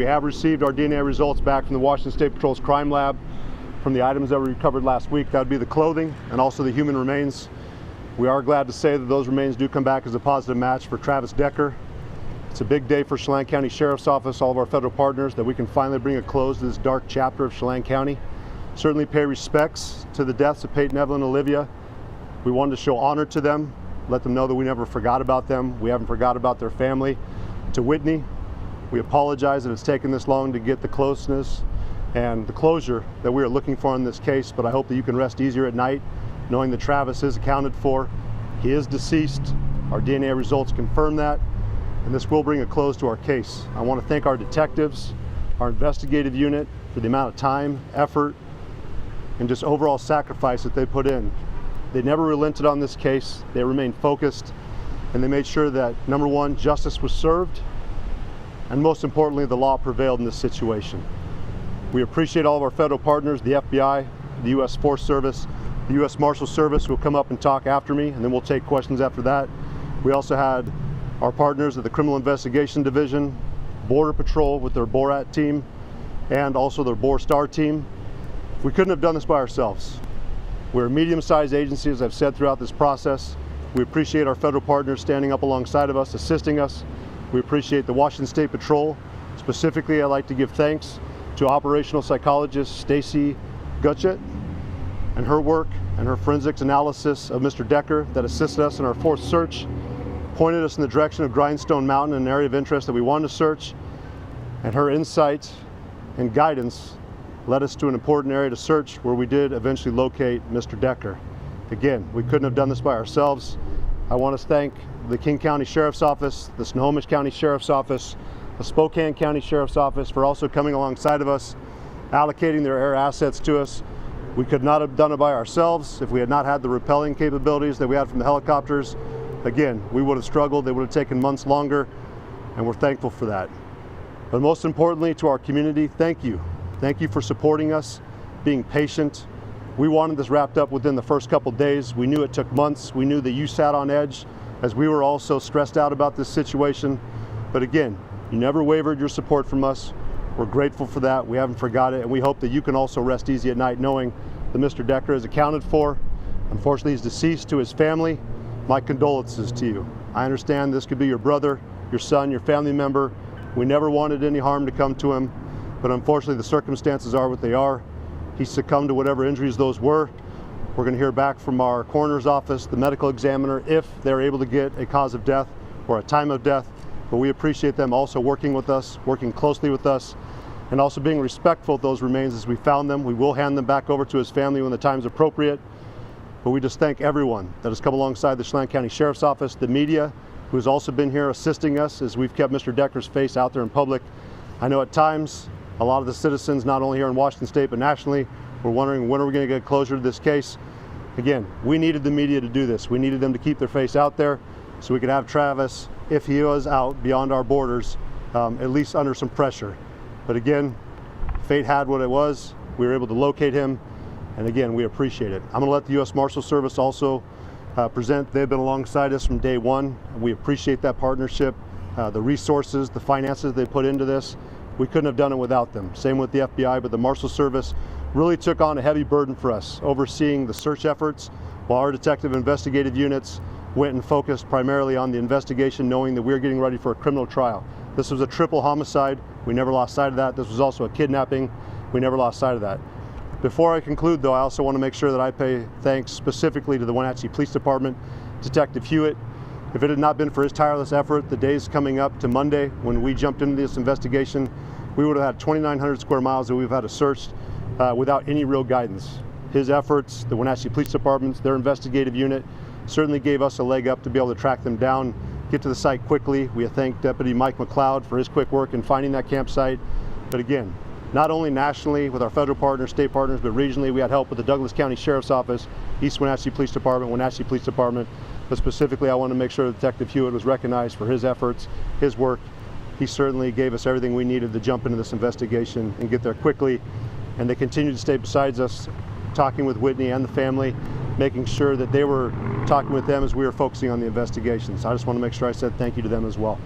We have received our DNA results back from the Washington State Patrol's crime lab from the items that we recovered last week. That would be the clothing and also the human remains. We are glad to say that those remains do come back as a positive match for Travis Decker. It's a big day for Chelan County Sheriff's Office, all of our federal partners, that we can finally bring a close to this dark chapter of Chelan County. Certainly pay respects to the deaths of Peyton, Evelyn, and Olivia. We wanted to show honor to them, let them know that we never forgot about them. We haven't forgot about their family. To Whitney, we apologize that it's taken this long to get the closeness and the closure that we are looking for in this case, but I hope that you can rest easier at night knowing that Travis is accounted for. He is deceased. Our DNA results confirm that, and this will bring a close to our case. I want to thank our detectives, our investigative unit, for the amount of time, effort, and just overall sacrifice that they put in. They never relented on this case. They remained focused, and they made sure that, number one, justice was served, and most importantly, the law prevailed in this situation. We appreciate all of our federal partners, the FBI, the U.S. Forest Service, the U.S. Marshal Service will come up and talk after me, and then we'll take questions after that. We also had our partners at the Criminal Investigation Division, Border Patrol with their BORAT team, and also their BOR-STAR team. We couldn't have done this by ourselves. We're a medium-sized agency, as I've said throughout this process. We appreciate our federal partners standing up alongside of us, assisting us. We appreciate the Washington State Patrol. Specifically, I'd like to give thanks to operational psychologist Stacy Gutchett and her work and her forensics analysis of Mr. Decker that assisted us in our fourth search, pointed us in the direction of Grindstone Mountain, an area of interest that we wanted to search, and her insight and guidance led us to an important area to search where we did eventually locate Mr. Decker. Again, we couldn't have done this by ourselves. I want to thank the King County Sheriff's Office, the Snohomish County Sheriff's Office, the Spokane County Sheriff's Office for also coming alongside of us, allocating their air assets to us. We could not have done it by ourselves if we had not had the rappelling capabilities that we had from the helicopters. Again, we would have struggled. They would have taken months longer, and we're thankful for that. But most importantly, to our community, thank you. Thank you for supporting us, being patient. We wanted this wrapped up within the first couple days. We knew it took months. We knew that you sat on edge as we were also stressed out about this situation. But again, you never wavered your support from us. We're grateful for that. We haven't forgot it, and we hope that you can also rest easy at night knowing that Mr. Decker is accounted for. Unfortunately, he's deceased. To his family, my condolences to you. I understand this could be your brother, your son, your family member. We never wanted any harm to come to him, but unfortunately the circumstances are what they are. He succumbed to whatever injuries those were. We're going to hear back from our coroner's office, the medical examiner, if they're able to get a cause of death or a time of death. But we appreciate them also working with us, working closely with us, and also being respectful of those remains as we found them. We will hand them back over to his family when the time's appropriate. But we just thank everyone that has come alongside the Chelan County Sheriff's Office, the media, who has also been here assisting us as we've kept Mr. Decker's face out there in public. I know at times a lot of the citizens, not only here in Washington State, but nationally, were wondering when are we going to get closure to this case. Again, we needed the media to do this. We needed them to keep their face out there so we could have Travis, if he was out beyond our borders, at least under some pressure. But again, fate had what it was. We were able to locate him, and again, we appreciate it. I'm going to let the U.S. Marshal Service also present. They've been alongside us from day one. We appreciate that partnership, the resources, the finances they put into this. We couldn't have done it without them. Same with the FBI, but the Marshal Service really took on a heavy burden for us, overseeing the search efforts, while our detective investigative units went and focused primarily on the investigation, knowing that we were getting ready for a criminal trial. This was a triple homicide. We never lost sight of that. This was also a kidnapping. We never lost sight of that. Before I conclude, though, I also want to make sure that I pay thanks specifically to the Wenatchee Police Department, Detective Hewitt. If it had not been for his tireless effort, the days coming up to Monday when we jumped into this investigation, we would have had 2,900 square miles that we've had to search without any real guidance. His efforts, the Wenatchee Police Department, their investigative unit, certainly gave us a leg up to be able to track them down, get to the site quickly. We thank Deputy Mike McLeod for his quick work in finding that campsite. But again, not only nationally with our federal partners, state partners, but regionally we had help with the Douglas County Sheriff's Office, East Wenatchee Police Department, Wenatchee Police Department. But specifically, I want to make sure that Detective Hewitt was recognized for his efforts, his work. He certainly gave us everything we needed to jump into this investigation and get there quickly. And they continued to stay beside us, talking with Whitney and the family, making sure that they were talking with them as we were focusing on the investigation. So I just want to make sure I said thank you to them as well.